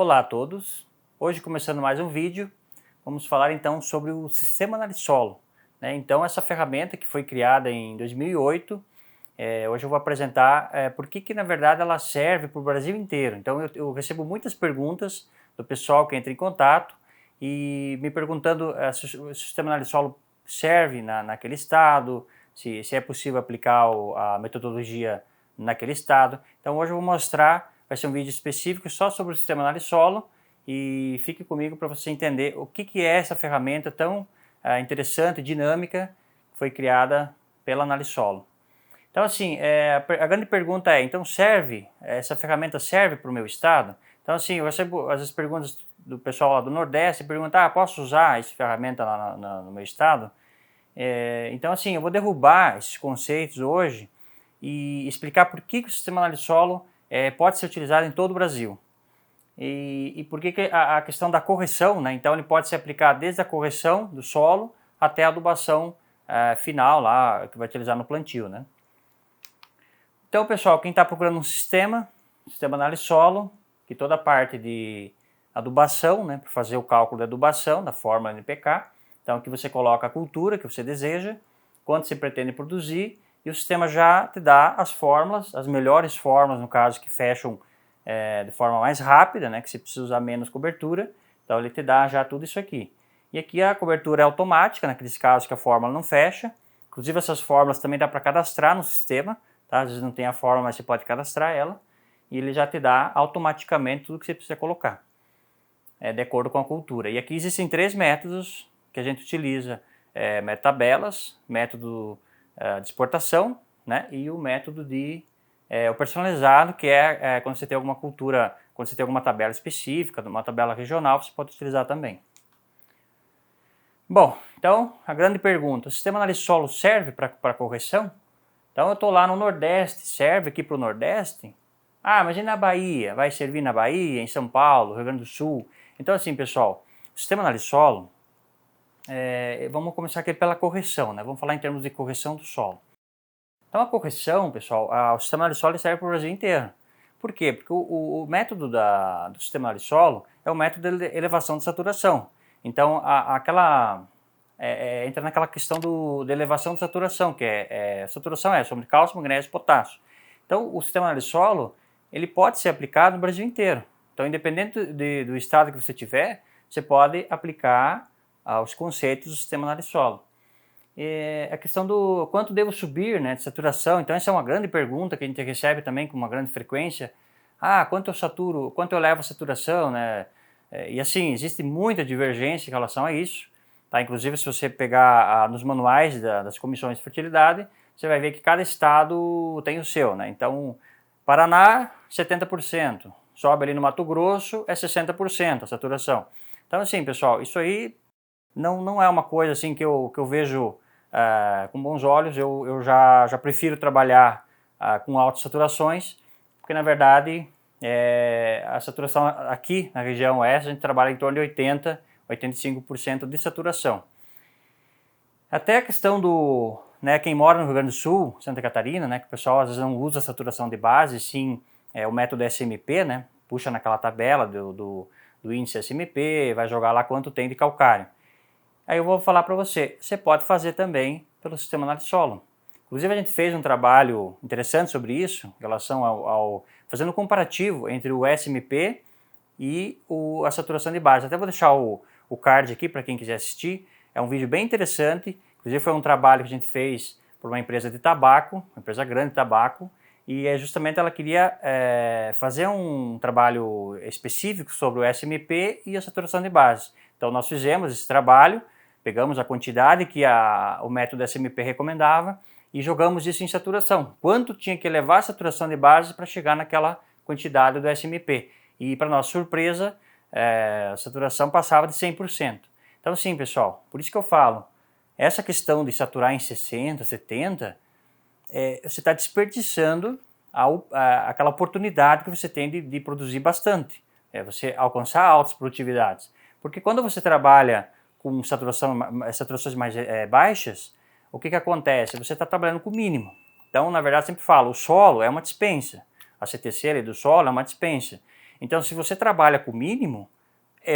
Olá a todos, hoje começando mais um vídeo, vamos falar então sobre o Sistema Análise Solo. Então essa ferramenta que foi criada em 2008, hoje eu vou apresentar por que na verdade ela serve para o Brasil inteiro. Então eu recebo muitas perguntas do pessoal que entra em contato e me perguntando se o Sistema Análise Solo serve naquele estado, se é possível aplicar a metodologia naquele estado. Então hoje eu vou mostrar. Vai ser um vídeo específico só sobre o Sistema Análise Solo e fique comigo para você entender o que é essa ferramenta tão interessante e dinâmica que foi criada pela Análise Solo. Então assim, a grande pergunta é, então essa ferramenta serve para o meu estado? Então assim, eu recebo às vezes perguntas do pessoal lá do Nordeste, perguntar, posso usar essa ferramenta no meu estado? Então assim, eu vou derrubar esses conceitos hoje e explicar por que o Sistema Análise Solo pode ser utilizado em todo o Brasil. E por que a questão da correção, então ele pode ser aplicado desde a correção do solo até a adubação final lá, que vai utilizar no plantio. Então pessoal, quem está procurando um sistema Análise Solo, que toda a parte de adubação, para fazer o cálculo da adubação, da fórmula NPK, então aqui você coloca a cultura que você deseja, quanto você pretende produzir, e o sistema já te dá as fórmulas, as melhores fórmulas, no caso, que fecham de forma mais rápida, que você precisa usar menos cobertura, então ele te dá já tudo isso aqui. E aqui a cobertura é automática, naqueles casos que a fórmula não fecha, inclusive essas fórmulas também dá para cadastrar no sistema, tá? Às vezes não tem a fórmula, mas você pode cadastrar ela, e ele já te dá automaticamente tudo que você precisa colocar, de acordo com a cultura. E aqui existem 3 métodos que a gente utiliza, método tabelas, método de exportação, e o método o personalizado, que é quando você tem alguma cultura, quando você tem alguma tabela específica, uma tabela regional, você pode utilizar também. Bom, então a grande pergunta, o Sistema Análise Solo serve para correção? Então eu estou lá no Nordeste, serve aqui para o Nordeste? Ah, mas e na Bahia? Vai servir na Bahia, em São Paulo, Rio Grande do Sul? Então assim, pessoal, o Sistema Análise Solo, vamos começar aqui pela correção, vamos falar em termos de correção do solo. Então a correção, pessoal, o Sistema Análise Solo serve para o Brasil inteiro. Por quê? Porque o método do Sistema Análise Solo é o método de elevação de saturação. Então entra naquela questão de elevação de saturação, que saturação sobre cálcio, magnésio e potássio. Então o Sistema Análise Solo ele pode ser aplicado no Brasil inteiro. Então independente do estado que você tiver, você pode aplicar os conceitos do Sistema Análise Solo. A questão do quanto devo subir de saturação, então essa é uma grande pergunta que a gente recebe também com uma grande frequência. Quanto eu saturo, quanto eu levo a saturação, e assim, existe muita divergência em relação a isso, tá? Inclusive se você pegar nos manuais das comissões de fertilidade, você vai ver que cada estado tem o seu, Então, Paraná, 70%, sobe ali no Mato Grosso, é 60% a saturação. Então assim, pessoal, isso aí não é uma coisa assim que eu vejo com bons olhos. Eu já prefiro trabalhar com altas saturações, porque na verdade a saturação aqui na região oeste a gente trabalha em torno de 80, 85% de saturação. Até a questão do, quem mora no Rio Grande do Sul, Santa Catarina, que o pessoal às vezes não usa a saturação de base, sim o método SMP, puxa naquela tabela do índice SMP, vai jogar lá quanto tem de calcário. Aí eu vou falar para você pode fazer também pelo Sistema Análise Solo. Inclusive a gente fez um trabalho interessante sobre isso, em relação fazendo um comparativo entre o SMP e a saturação de base. Até vou deixar o card aqui para quem quiser assistir, é um vídeo bem interessante, inclusive foi um trabalho que a gente fez por uma empresa de tabaco, uma empresa grande de tabaco, e justamente ela queria fazer um trabalho específico sobre o SMP e a saturação de base. Então nós fizemos esse trabalho, pegamos a quantidade que o método SMP recomendava e jogamos isso em saturação. Quanto tinha que elevar a saturação de base para chegar naquela quantidade do SMP. E para nossa surpresa, a saturação passava de 100%. Então sim, pessoal, por isso que eu falo, essa questão de saturar em 60%, 70%, você está desperdiçando aquela oportunidade que você tem de produzir bastante. Você alcançar altas produtividades. Porque quando você trabalha com saturações mais baixas, o que acontece? Você está trabalhando com o mínimo. Então, na verdade, eu sempre falo, o solo é uma dispensa. A CTC ali do solo é uma dispensa. Então, se você trabalha com o mínimo,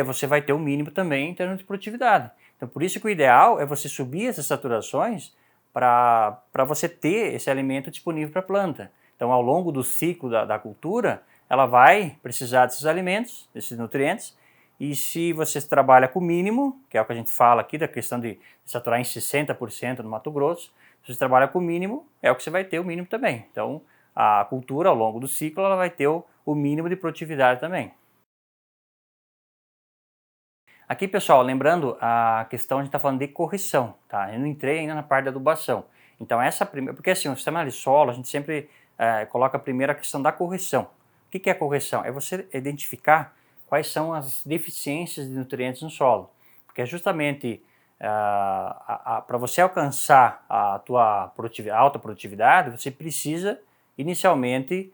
você vai ter o mínimo também em termos de produtividade. Então, por isso que o ideal é você subir essas saturações para você ter esse alimento disponível para a planta. Então, ao longo do ciclo da cultura, ela vai precisar desses alimentos, desses nutrientes, e se você trabalha com o mínimo, que é o que a gente fala aqui, da questão de saturar em 60% no Mato Grosso, se você trabalha com o mínimo, é o que você vai ter o mínimo também. Então, a cultura, ao longo do ciclo, ela vai ter o mínimo de produtividade também. Aqui, pessoal, lembrando, a questão a gente está falando de correção, tá? Eu não entrei ainda na parte da adubação. Então, essa primeira, porque assim, o sistema de solo, a gente sempre coloca primeiro a questão da correção. O que é a correção? É você identificar quais são as deficiências de nutrientes no solo. Porque é justamente para você alcançar a tua alta produtividade, você precisa inicialmente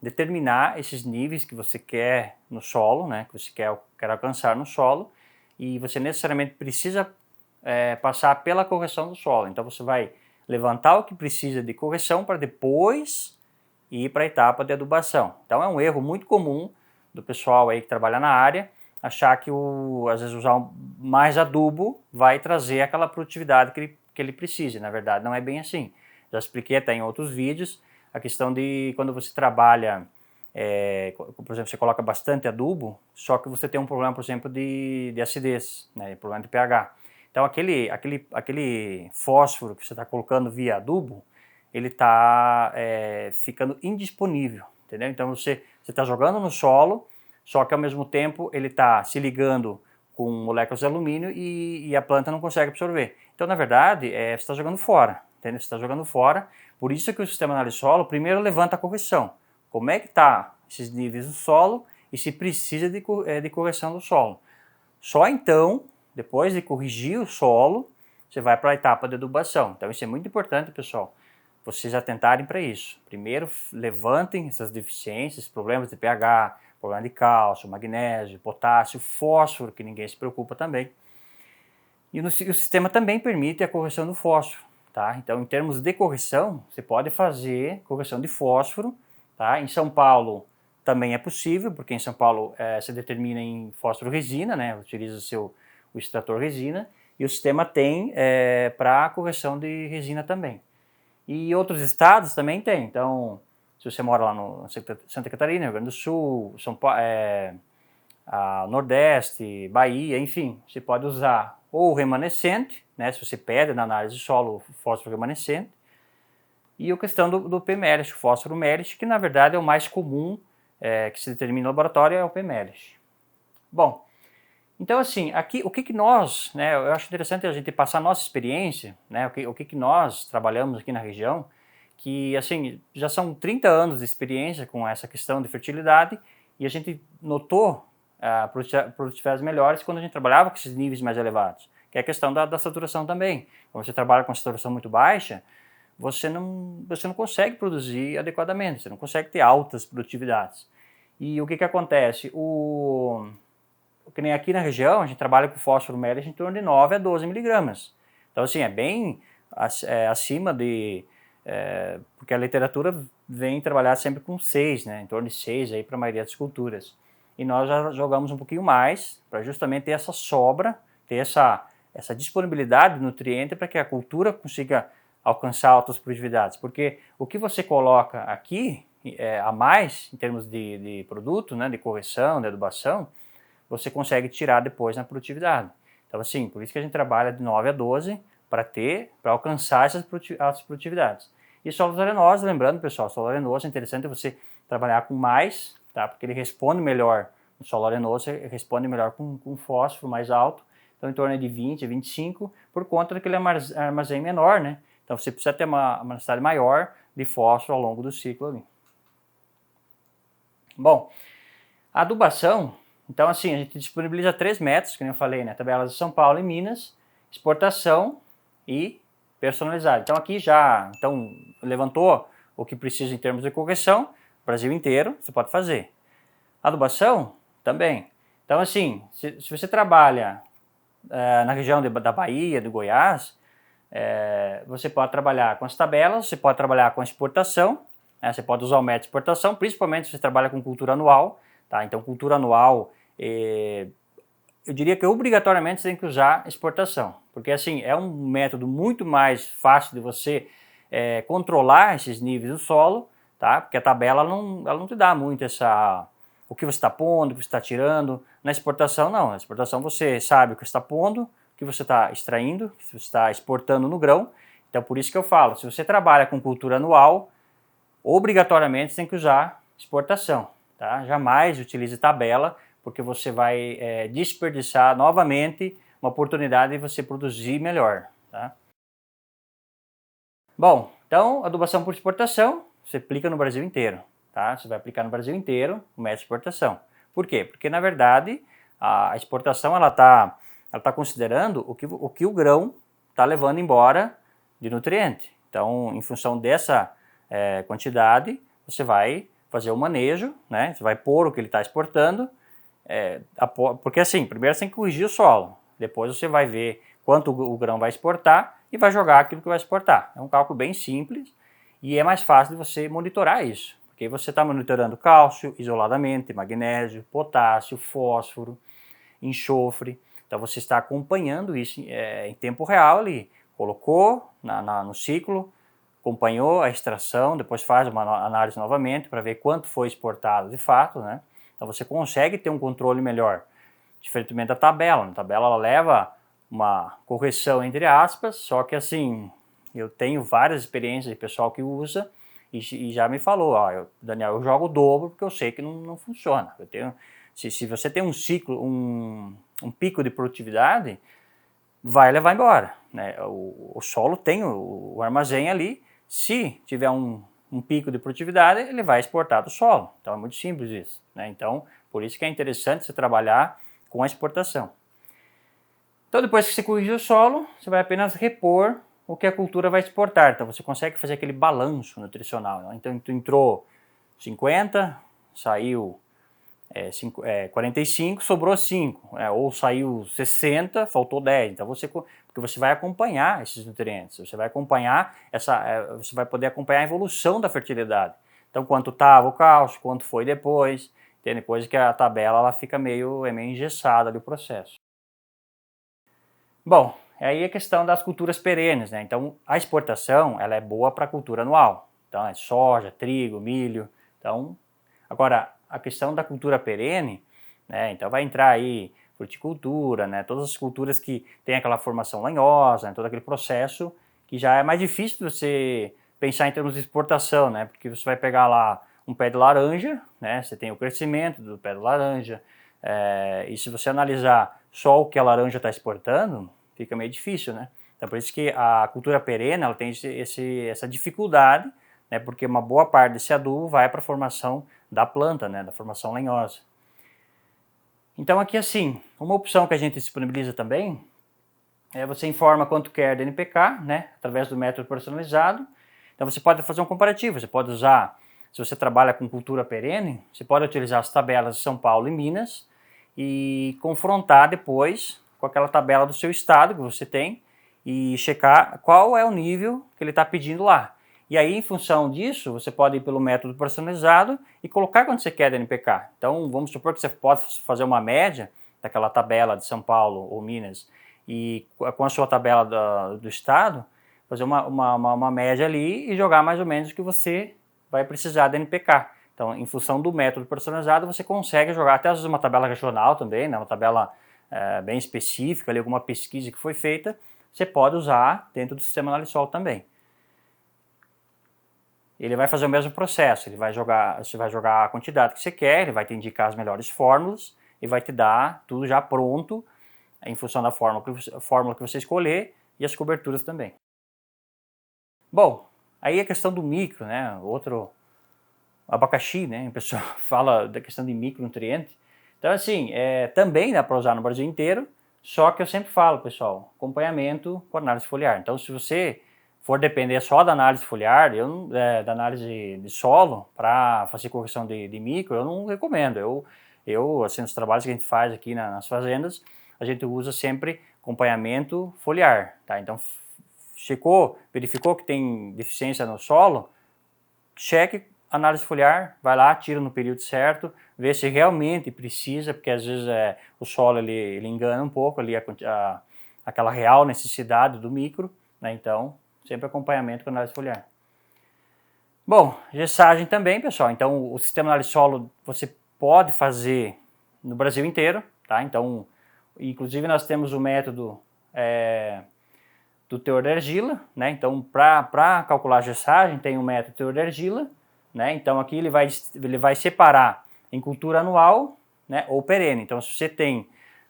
determinar esses níveis que você quer no solo, né, que você quer alcançar no solo, e você necessariamente precisa passar pela correção do solo. Então você vai levantar o que precisa de correção para depois ir para a etapa de adubação. Então é um erro muito comum do pessoal aí que trabalha na área, achar que às vezes usar mais adubo vai trazer aquela produtividade que ele precisa. Na verdade não é bem assim. Já expliquei até em outros vídeos a questão de quando você trabalha, por exemplo, você coloca bastante adubo, só que você tem um problema, por exemplo, de acidez, né, problema de pH. Então aquele fósforo que você está colocando via adubo, ele está ficando indisponível, entendeu? Então você está jogando no solo, só que ao mesmo tempo ele está se ligando com moléculas de alumínio e a planta não consegue absorver. Então, na verdade, você está jogando fora, entendeu? Você está jogando fora. Por isso que o sistema análise de solo primeiro levanta a correção. Como é que está esses níveis do solo e se precisa de correção do solo. Só então, depois de corrigir o solo, você vai para a etapa de adubação. Então isso é muito importante, pessoal, vocês atentarem para isso. Primeiro, levantem essas deficiências, problemas de pH, problema de cálcio, magnésio, potássio, fósforo, que ninguém se preocupa também. E o sistema também permite a correção do fósforo, tá? Então, em termos de correção, você pode fazer correção de fósforo, tá? Em São Paulo também é possível, porque em São Paulo se determina em fósforo resina, né? Utiliza o extrator resina, e o sistema tem para correção de resina também. E outros estados também tem. Então, se você mora lá no Santa Catarina, Rio Grande do Sul, São Paulo, Nordeste, Bahia, enfim, você pode usar ou o remanescente, né, se você pede na análise de solo fósforo remanescente, e a questão do PMELIS, o fósforo MELIS, que na verdade é o mais comum que se determina no laboratório, é o PMELIS. Bom, então assim, aqui o que nós, né, eu acho interessante a gente passar a nossa experiência, né, o que nós trabalhamos aqui na região, que assim, já são 30 anos de experiência com essa questão de fertilidade, e a gente notou produtividades melhores quando a gente trabalhava com esses níveis mais elevados, que é a questão da saturação também. Quando você trabalha com saturação muito baixa, você não consegue produzir adequadamente, você não consegue ter altas produtividades. E o que acontece? Que nem aqui na região, a gente trabalha com fósforo MELIS em torno de 9 a 12 miligramas. Então, assim, é bem acima de... porque a literatura vem trabalhar sempre com 6, né, em torno de 6 para a maioria das culturas. E nós já jogamos um pouquinho mais, para justamente ter essa sobra, ter essa disponibilidade de nutriente para que a cultura consiga alcançar altas produtividades. Porque o que você coloca aqui a mais, em termos de produto, né, de correção, de adubação, você consegue tirar depois na produtividade. Então, assim, por isso que a gente trabalha de 9 a 12 para alcançar essas produtividades. E solos arenosos, lembrando, pessoal, solo arenoso é interessante você trabalhar com mais, tá? Porque ele responde melhor, o solo arenoso responde melhor com fósforo mais alto, então em torno de 20 a 25, por conta daquele armazém menor, né? Então você precisa ter uma necessidade maior de fósforo ao longo do ciclo ali. Bom, a adubação, então assim, a gente disponibiliza 3 métodos, como eu falei, né? Tabelas de São Paulo e Minas, exportação e personalizado. Então aqui já levantou o que precisa em termos de correção, Brasil inteiro você pode fazer. Adubação também. Então assim, se você trabalha na região da Bahia, do Goiás, você pode trabalhar com as tabelas, você pode trabalhar com a exportação, né? Você pode usar o método de exportação, principalmente se você trabalha com cultura anual, tá? Então, cultura anual, eu diria que obrigatoriamente você tem que usar exportação, porque assim, é um método muito mais fácil de você controlar esses níveis do solo, tá? Porque a tabela ela não te dá muito o que você está pondo, o que você está tirando. Na exportação, não. Na exportação você sabe o que você está pondo, o que você está extraindo, o que você está exportando no grão. Então, por isso que eu falo, se você trabalha com cultura anual, obrigatoriamente você tem que usar exportação, tá? Jamais utilize tabela, porque você vai desperdiçar novamente uma oportunidade de você produzir melhor, tá? Bom, então, adubação por exportação, você aplica no Brasil inteiro, tá? Você vai aplicar no Brasil inteiro o método de exportação. Por quê? Porque, na verdade, a exportação, ela tá considerando o que o grão está levando embora de nutriente. Então, em função dessa quantidade, você vai fazer o manejo, né? Você vai pôr o que ele está exportando, porque assim, primeiro você tem que corrigir o solo, depois você vai ver quanto o grão vai exportar e vai jogar aquilo que vai exportar. É um cálculo bem simples e é mais fácil de você monitorar isso, porque você está monitorando cálcio isoladamente, magnésio, potássio, fósforo, enxofre. Então você está acompanhando isso em tempo real ali. Colocou no ciclo, acompanhou a extração, depois faz uma análise novamente para ver quanto foi exportado de fato, né? Então você consegue ter um controle melhor, diferentemente da tabela. Na tabela ela leva uma correção entre aspas, só que assim, eu tenho várias experiências de pessoal que usa e já me falou, Daniel, eu jogo o dobro porque eu sei que não funciona. Se você tem um ciclo, um pico de produtividade, vai levar embora, né? O solo tem o armazém ali, se tiver um pico de produtividade, ele vai exportar do solo. Então é muito simples isso, né? Então, por isso que é interessante você trabalhar com a exportação. Então, depois que você corrigir o solo, você vai apenas repor o que a cultura vai exportar. Então, você consegue fazer aquele balanço nutricional, né? Então, tu entrou 50, saiu 45, sobrou 5, ou saiu 60, faltou 10. Então porque você vai acompanhar esses nutrientes, você vai acompanhar você vai poder acompanhar a evolução da fertilidade. Então quanto estava o cálcio, quanto foi depois, tem depois que a tabela ela fica meio engessada ali o processo. Bom, aí a questão das culturas perenes, né? Então a exportação ela é boa para a cultura anual. Então é soja, trigo, milho. Então agora a questão da cultura perene, né? Então vai entrar aí fruticultura, né? Todas as culturas que tem aquela formação lenhosa, né? Todo aquele processo que já é mais difícil de você pensar em termos de exportação, né? Porque você vai pegar lá um pé de laranja, né? Você tem o crescimento do pé de laranja, e se você analisar só o que a laranja está exportando, fica meio difícil, né? Então por isso que a cultura perene ela tem essa dificuldade, né? Porque uma boa parte desse adubo vai para a formação da planta, né? Da formação lenhosa. Então aqui assim, uma opção que a gente disponibiliza também você informa quanto quer de NPK, né? Através do método personalizado. Então você pode fazer um comparativo, você pode usar, se você trabalha com cultura perene, você pode utilizar as tabelas de São Paulo e Minas e confrontar depois com aquela tabela do seu estado que você tem e checar qual é o nível que ele está pedindo lá. E aí, em função disso, você pode ir pelo método personalizado e colocar quanto você quer de NPK. Então, vamos supor que você pode fazer uma média daquela tabela de São Paulo ou Minas e com a sua tabela do estado, fazer uma média ali e jogar mais ou menos o que você vai precisar de NPK. Então, em função do método personalizado, você consegue jogar até às vezes uma tabela regional também, né, uma tabela bem específica, ali, alguma pesquisa que foi feita, você pode usar dentro do sistema Analisol também. Ele vai fazer o mesmo processo, você vai jogar a quantidade que você quer, ele vai te indicar as melhores fórmulas e vai te dar tudo já pronto em função da fórmula que você escolher e as coberturas também. Bom, aí a questão do micro, né? Outro abacaxi, né? O pessoal fala da questão de micronutriente. Então, assim, também dá para usar no Brasil inteiro, só que eu sempre falo, pessoal, acompanhamento com análise foliar. Então, se você for depender só da análise foliar, da análise de solo, para fazer correção de micro, eu não recomendo. Assim, nos trabalhos que a gente faz aqui nas fazendas, a gente usa sempre acompanhamento foliar, tá? Então, verificou que tem deficiência no solo, cheque análise foliar, vai lá, tira no período certo, vê se realmente precisa, porque às vezes o solo ele engana um pouco ali aquela real necessidade do micro, né? Então, sempre acompanhamento com análise foliar. Bom, gessagem também, pessoal. Então, o sistema análise solo você pode fazer no Brasil inteiro, tá? Então, inclusive nós temos o método do teor de argila, né? Então, para calcular a gessagem, tem o método teor de argila, né? Então, aqui ele vai separar em cultura anual, né, ou perene. Então, se você tem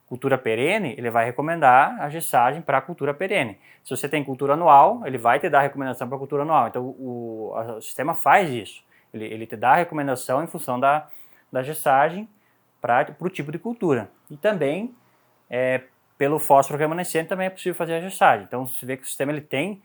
cultura perene, ele vai recomendar a gessagem para a cultura perene. Se você tem cultura anual, ele vai te dar a recomendação para a cultura anual. Então, o sistema faz isso. Ele te dá a recomendação em função da gessagem para o tipo de cultura. E também, pelo fósforo remanescente, também é possível fazer a gessagem. Então, você vê que o sistema ele tem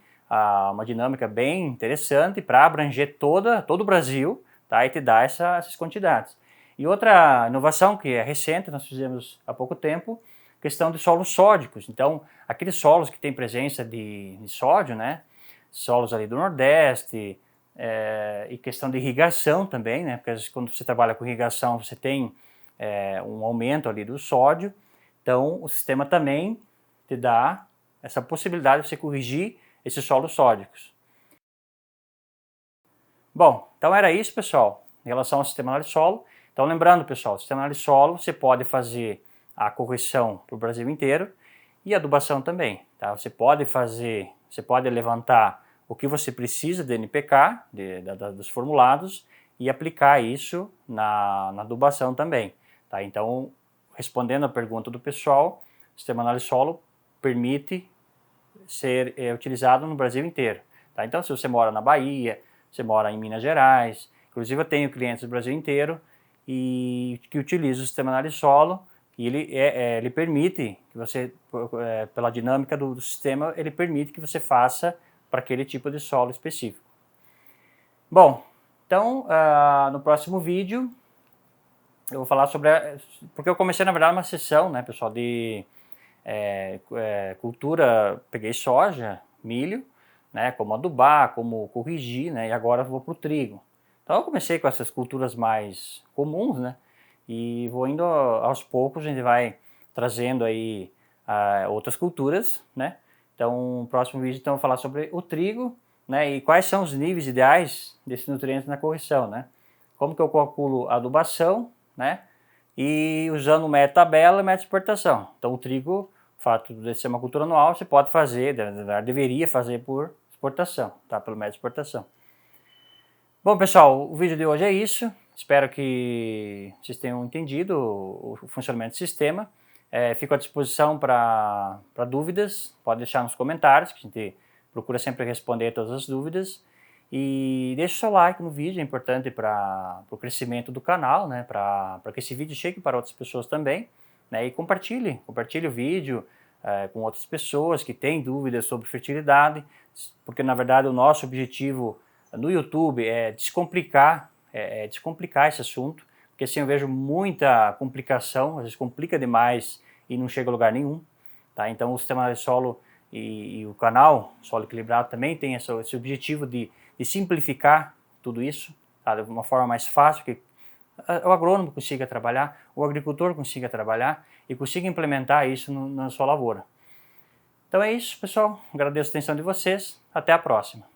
uma dinâmica bem interessante para abranger todo o Brasil, tá? E te dá essas quantidades. E outra inovação que é recente, nós fizemos há pouco tempo, questão de solos sódicos. Então, aqueles solos que têm presença de sódio, né? Solos ali do Nordeste, e questão de irrigação também, né? Porque às vezes, quando você trabalha com irrigação, você tem um aumento ali do sódio. Então, o sistema também te dá essa possibilidade de você corrigir esses solos sódicos. Bom, então era isso, pessoal, em relação ao sistema análise solo. Então, lembrando, pessoal, o sistema análise solo, você pode fazer a correção para o Brasil inteiro e adubação também, tá? Você pode levantar o que você precisa de NPK, dos formulados, e aplicar isso na adubação também, tá? Então, respondendo a pergunta do pessoal, o sistema análise solo permite ser utilizado no Brasil inteiro, tá? Então, se você mora na Bahia, você mora em Minas Gerais, inclusive eu tenho clientes do Brasil inteiro e que utilizam o sistema análise solo, e ele permite que você, pela dinâmica do sistema, ele permite que você faça para aquele tipo de solo específico. Bom, então no próximo vídeo eu vou falar sobre, porque eu comecei na verdade uma sessão, né, pessoal, de cultura, peguei soja, milho, né, como adubar, como corrigir, né, e agora eu vou para o trigo. Então eu comecei com essas culturas mais comuns, né, e vou indo aos poucos, a gente vai trazendo aí outras culturas, né. Então no próximo vídeo então eu vou falar sobre o trigo, né, e quais são os níveis ideais desses nutrientes na correção, né. Como que eu calculo a adubação, né, e usando o método tabela e o método exportação. Então o trigo, o fato de ser uma cultura anual, você pode fazer, deveria fazer por exportação, tá? Pelo método de exportação. Bom, pessoal, o vídeo de hoje é isso. Espero que vocês tenham entendido o funcionamento do sistema. Fico à disposição para dúvidas, pode deixar nos comentários, que a gente procura sempre responder todas as dúvidas. E deixe o seu like no vídeo, é importante para o crescimento do canal, né? Para que esse vídeo chegue para outras pessoas também, né? E compartilhe o vídeo com outras pessoas que têm dúvidas sobre fertilidade, porque na verdade o nosso objetivo no YouTube é descomplicar esse assunto, porque assim eu vejo muita complicação, às vezes complica demais e não chega a lugar nenhum, tá? Então o sistema análise solo e o canal Solo Equilibrado também tem esse objetivo de simplificar tudo isso, tá? De uma forma mais fácil, que o agrônomo consiga trabalhar, o agricultor consiga trabalhar e consiga implementar isso na sua lavoura. Então é isso, pessoal. Agradeço a atenção de vocês. Até a próxima.